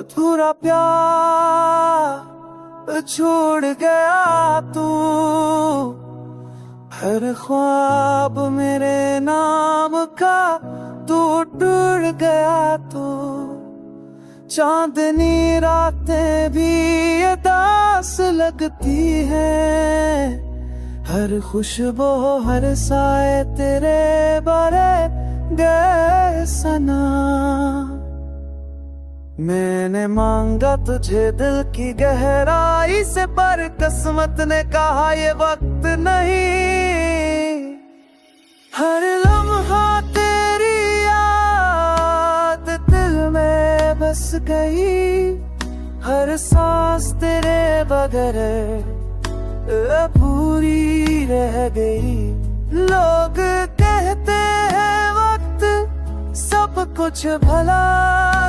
अधूरा प्यार छोड़ गया तू, हर ख्वाब मेरे नाम का तू टूट गया तू। चांदनी रातें भी उदास लगती हैं, हर खुशबू हर साए तेरे बारे गए सना। मैंने मांगा तुझे दिल की गहराई से, पर किस्मत ने कहा ये वक्त नहीं। हर लम्हा तेरी याद दिल में बस गई, हर सांस तेरे बगैर अधूरी रह गई। लोग कहते हैं वक्त सब कुछ भला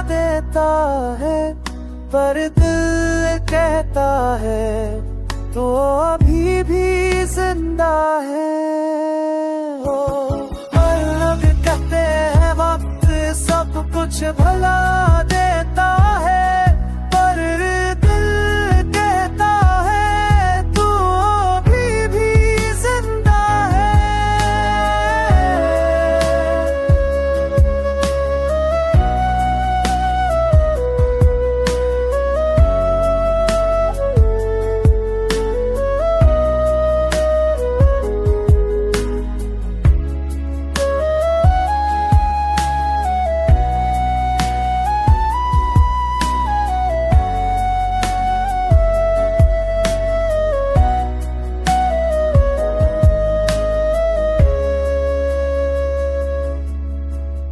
देता है, पर दिल कहता है तो अभी भी जिंदा है। ओ लोग कहते हैं वक्त सब कुछ भला देता है, पर दिल कहता है तो अभी भी जिंदा है।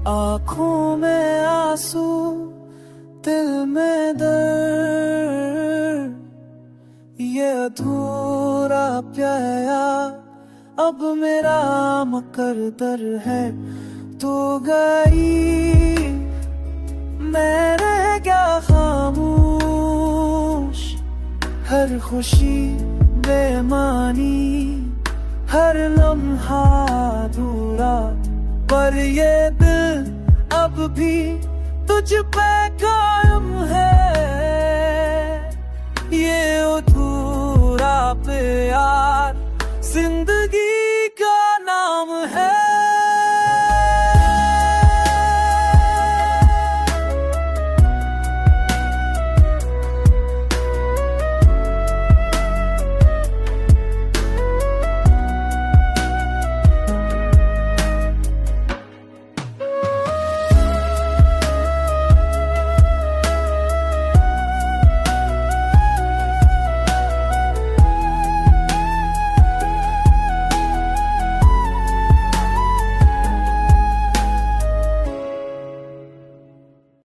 आँखों में आंसू दिल में दर्द, ये अधूरा प्यार अब मेरा मुकद्दर है। तू गई मैं रह गया खामोश, हर खुशी बेमानी हर लम्हा अधूरा, पर ये दिल अब भी तुझ पे कायम है। ये अधूरा प्यार जिंदगी